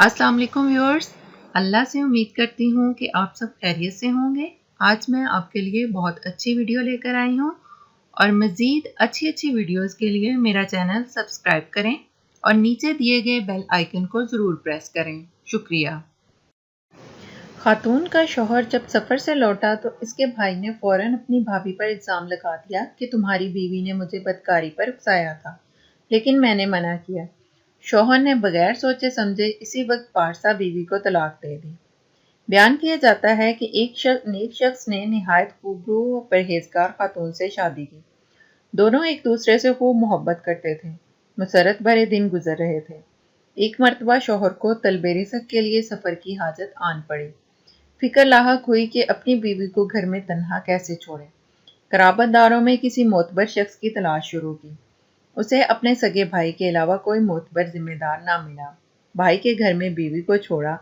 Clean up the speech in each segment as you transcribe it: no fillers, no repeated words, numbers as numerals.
अस्सलाम वालेकुम व्यूअर्स। अल्लाह से उम्मीद करती हूँ कि आप सब खैरियत से होंगे। आज मैं आपके लिए बहुत अच्छी वीडियो लेकर आई हूँ और मज़ीद अच्छी वीडियोस के लिए मेरा चैनल सब्सक्राइब करें और नीचे दिए गए बेल आइकन को ज़रूर प्रेस करें। शुक्रिया। खातून का शौहर जब सफ़र से लौटा तो इसके भाई ने फ़ौरन अपनी भाभी पर इल्ज़ाम लगा दिया कि तुम्हारी बीवी ने मुझे बदकारी पर उकसाया था, लेकिन मैंने मना किया। शौहर ने बगैर सोचे समझे इसी वक्त पारसा बीवी को तलाक दे दी। बयान किया जाता है कि एक शख्स ने निहायत खूबरू और परहेजगार खातून से शादी की। दोनों एक दूसरे से खूब मोहब्बत करते थे। मुसरत भरे दिन गुजर रहे थे। एक मर्तबा शौहर को तलबे रिज़्क़ के लिए सफ़र की हाजत आन पड़ी। फिक्र लाहक हुई कि अपनी बीवी को घर में तन्हा कैसे छोड़े। कराबतदारों में किसी मोतबर शख्स की तलाश शुरू की। उसे अपने सगे भाई के अलावा कोई मोतबर जिम्मेदार ना मिला। भाई के घर में बीवी को छोड़ा,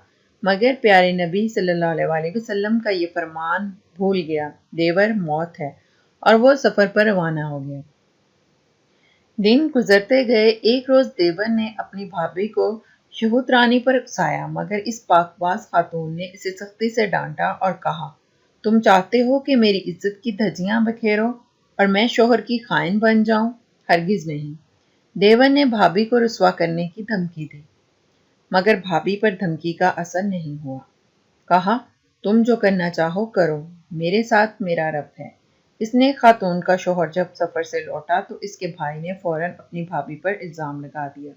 मगर प्यारे नबी सल्लल्लाहु अलैहि वसल्लम का ये फरमान भूल गया, देवर मौत है, और वो सफ़र पर रवाना हो गया। दिन गुजरते गए। एक रोज़ देवर ने अपनी भाभी को शहूत रानी पर उकसाया, मगर इस पाकबाज खातून ने इसे सख्ती से डांटा और कहा, तुम चाहते हो कि मेरी इज्जत की धज्जियां बखेरो और मैं शोहर की खाइन बन जाऊं? हरगिज नहीं। देवर ने भाभी को रुसवा करने की धमकी दी, मगर भाभी पर धमकी का असर नहीं हुआ। कहा, तुम जो करना चाहो करो, मेरे साथ मेरा रब है। इसने खातून का शौहर जब सफर से लौटा तो इसके भाई ने फौरन अपनी भाभी पर इल्जाम लगा दिया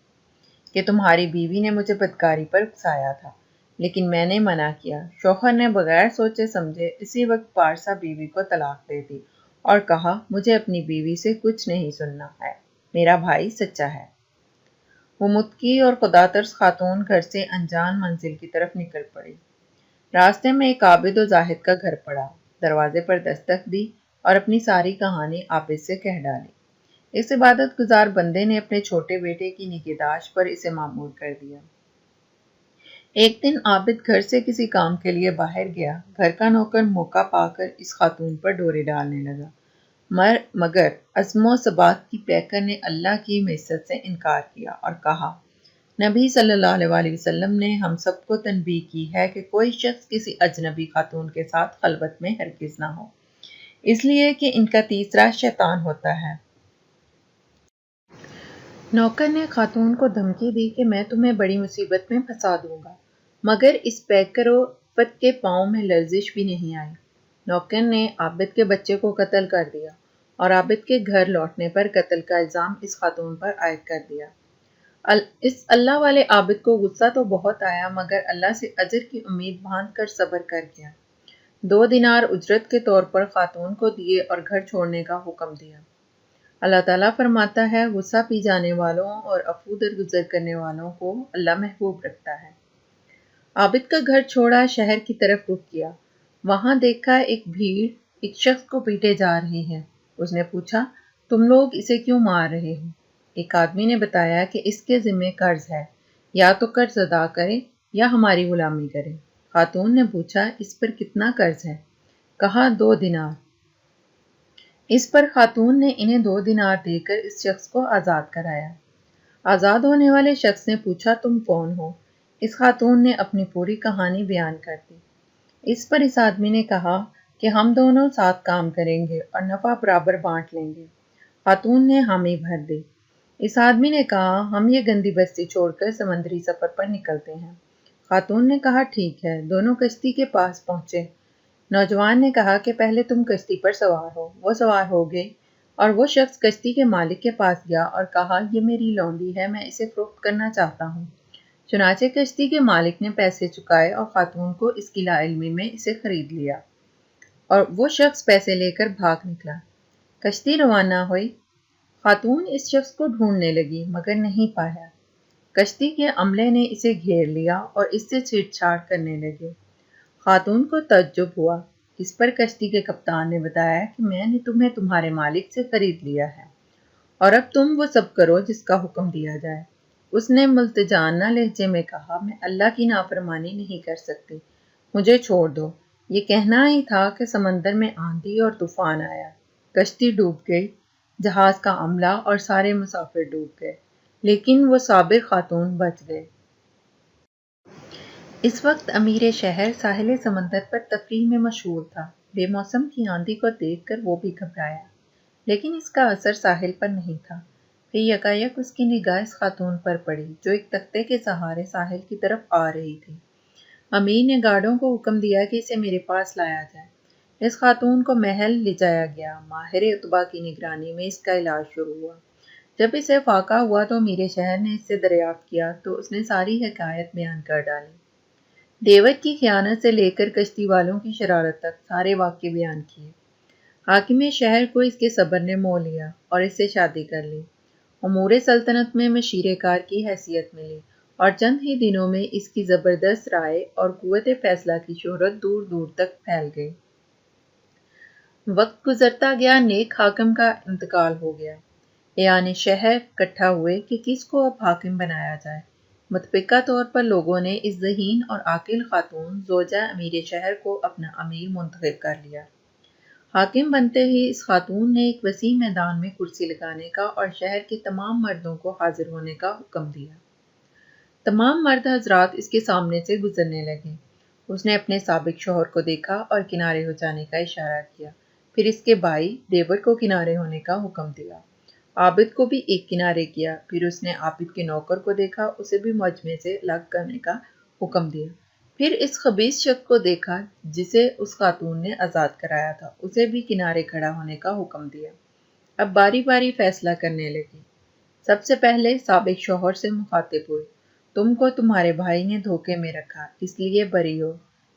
कि तुम्हारी बीवी ने मुझे बदकारी पर उकसाया था, लेकिन मैंने मना किया। शौहर ने बगैर सोचे समझे इसी वक्त पारसा बीवी को तलाक दे दी और कहा, मुझे अपनी बीवी से कुछ नहीं सुनना है, मेरा भाई सच्चा है। वो मुत्की और खुदातर्स खातून घर से अनजान मंजिल की तरफ निकल पड़ी। रास्ते में एक आबिद और जाहिद का घर पड़ा। दरवाजे पर दस्तक दी और अपनी सारी कहानी आबिद से कह डाली। इस इबादत गुजार बंदे ने अपने छोटे बेटे की निगहदाश्त पर इसे मामूर कर दिया। एक दिन आबिद घर से किसी काम के लिए बाहर गया। घर का नौकर मौका पाकर इस खातून पर डोरे डालने लगा, मगर अज़्मो सबात की पैकर ने अल्लाह की मेसत से इनकार किया और कहा, नबी सल्लल्लाहु अलैहि वसल्लम ने हम सबको तनबीह की है कि कोई शख्स किसी अजनबी खातून के साथ खलवत में हरगिज ना हो, इसलिए कि इनका तीसरा शैतान होता है। नौकर ने खातून को धमकी दी कि मैं तुम्हें बड़ी मुसीबत में फंसा दूंगा, मगर इस पैकरोपत के पांव में लर्जिश भी नहीं आई। नौकर ने आबिद के बच्चे को कत्ल कर दिया और आबिद के घर लौटने पर कत्ल का इल्ज़ाम इस खातून पर आयद कर दिया। इस अल्लाह वाले आबिद को गुस्सा तो बहुत आया, मगर अल्लाह से अजर की उम्मीद बांध कर सब्र कर गया। 2 दिनार उजरत के तौर पर खातून को दिए और घर छोड़ने का हुक्म दिया। अल्लाह ताला फरमाता है, गुस्सा पी जाने वालों और अफू दरगुजर करने वालों को अल्लाह महबूब रखता है। आबिद का घर छोड़ा, शहर की तरफ रुख किया। वहां देखा एक भीड़ एक शख्स को पीटे जा रही है। उसने पूछा, तुम लोग इसे क्यों मार रहे हो? एक आदमी ने बताया कि इसके जिम्मे कर्ज है, या तो कर्ज अदा करे या हमारी गुलामी करे। खातून ने पूछा, इस पर कितना कर्ज है? कहा, 2 दिनार। इस पर खातून ने इन्हें 2 दिनार देकर इस शख्स को आज़ाद कराया। आज़ाद होने वाले शख्स ने पूछा, तुम कौन हो? इस खातून ने अपनी पूरी कहानी बयान कर दी। इस पर इस आदमी ने कहा कि हम दोनों साथ काम करेंगे और नफ़ा बराबर बांट लेंगे। खातून ने हामी भर दी। इस आदमी ने कहा, हम ये गंदी बस्ती छोड़कर समंदरी सफर पर निकलते हैं। खातून ने कहा, ठीक है। दोनों कश्ती के पास पहुंचे। नौजवान ने कहा कि पहले तुम कश्ती पर सवार हो। वो सवार हो गए और वो शख्स कश्ती के मालिक के पास गया और कहा, ये मेरी लौंडी है, मैं इसे फरोख्त करना चाहता हूँ। चुनाचे कश्ती के मालिक ने पैसे चुकाए और खातून को इसकी लाइल्मी में इसे खरीद लिया और वो शख्स पैसे लेकर भाग निकला। कश्ती रवाना हुई। खातून इस शख्स को ढूंढने लगी, मगर नहीं पाया। कश्ती के अमले ने इसे घेर लिया और इससे छेड़छाड़ करने लगे। खातून को तज्जुब हुआ। इस पर कश्ती के कप्तान ने बताया कि मैंने तुम्हें तुम्हारे मालिक से खरीद लिया है और अब तुम वो सब करो जिसका हुक्म दिया जाए। उसने मुल्तजाना लहजे में कहा, मैं अल्लाह की नाफरमानी नहीं कर सकती, मुझे छोड़ दो। ये कहना ही था कि समंदर में आंधी और तूफान आया। कश्ती डूब गई। जहाज का अमला और सारे मुसाफिर डूब गए, लेकिन वो साबिर खातून बच गए। اس وقت امیر شہر ساحل سمندر پر تفریح میں مشغول تھا۔ بے موسم کی آندھی کو دیکھ کر وہ بھی گھبرایا، لیکن اس کا اثر ساحل پر نہیں تھا۔ پھر یکایک اس کی نگاہ اس خاتون پر پڑی جو ایک تختے کے سہارے ساحل کی طرف آ رہی تھی۔ امیر نے گارڈوں کو حکم دیا کہ اسے میرے پاس لایا جائے۔ اس خاتون کو محل لے جایا گیا۔ ماہر اطباء کی نگرانی میں اس کا علاج شروع ہوا۔ جب اسے فاقہ ہوا تو امیر شہر نے اس سے دریافت کیا تو اس نے ساری حکایت بیان کر ڈالی۔ دیوت کی خیانت سے لے کر کشتی والوں کی شرارت تک سارے واقعے بیان کیے۔ حاکم شہر کو اس کے صبر نے مو لیا اور اس سے شادی کر لی۔ امور سلطنت میں مشیر کار کی حیثیت ملی اور چند ہی دنوں میں اس کی زبردست رائے اور قوت فیصلہ کی شہرت دور دور تک پھیل گئی۔ وقت گزرتا گیا، نیک حاکم کا انتقال ہو گیا۔ ایان شہر اکٹھا ہوئے کہ کس کو اب حاکم بنایا جائے۔ متفقہ طور پر لوگوں نے اس ذہین اور عاقل خاتون زوجہ امیر شہر کو اپنا امیر منتخب کر لیا۔ حاکم بنتے ہی اس خاتون نے ایک وسیع میدان میں کرسی لگانے کا اور شہر کے تمام مردوں کو حاضر ہونے کا حکم دیا۔ تمام مرد حضرات اس کے سامنے سے گزرنے لگے۔ اس نے اپنے سابق شوہر کو دیکھا اور کنارے ہو جانے کا اشارہ کیا، پھر اس کے بھائی دیور کو کنارے ہونے کا حکم دیا۔ عابد کو بھی ایک کنارے کیا، پھر اس نے عابد کے نوکر کو دیکھا، اسے بھی مجمع سے الگ کرنے کا حکم دیا۔ پھر اس خبیث شخص کو دیکھا جسے اس خاتون نے آزاد کرایا تھا، اسے بھی کنارے کھڑا ہونے کا حکم دیا۔ اب باری باری فیصلہ کرنے لگی۔ سب سے پہلے سابق شوہر سے مخاطب ہوئی، تم کو تمہارے بھائی نے دھوکے میں رکھا، اس لیے بری ہو،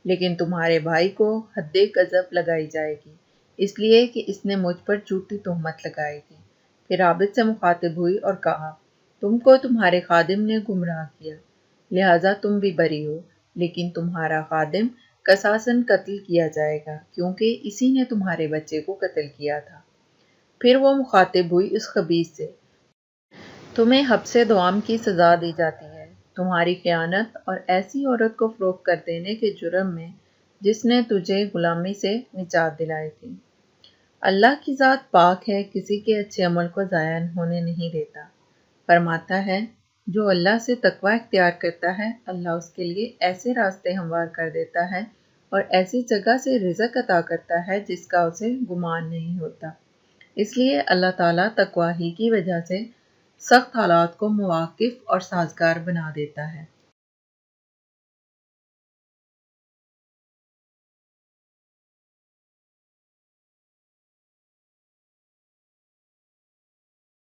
لیکن تمہارے بھائی کو حد قذف لگائی جائے گی، اس لیے کہ اس نے مجھ پر جھوٹی تہمت لگائی تھی۔ پھر عابد سے مخاطب ہوئی اور کہا، تم کو تمہارے خادم نے گمراہ کیا، لہٰذا تم بھی بری ہو، لیکن تمہارا خادم قصاصاً قتل کیا جائے گا کیونکہ اسی نے تمہارے بچے کو قتل کیا تھا۔ پھر وہ مخاطب ہوئی اس خبیث سے، تمہیں حبس دوام کی سزا دی جاتی ہے، تمہاری خیانت اور ایسی عورت کو فروخت کر دینے کے جرم میں جس نے تجھے غلامی سے نجات دلائی تھی۔ اللہ کی ذات پاک ہے، کسی کے اچھے عمل کو ضائع ہونے نہیں دیتا۔ فرماتا ہے، جو اللہ سے تقوی اختیار کرتا ہے، اللہ اس کے لیے ایسے راستے ہموار کر دیتا ہے اور ایسی جگہ سے رزق عطا کرتا ہے جس کا اسے گمان نہیں ہوتا۔ اس لیے اللہ تعالیٰ تقوی ہی کی وجہ سے سخت حالات کو مواقف اور سازگار بنا دیتا ہے۔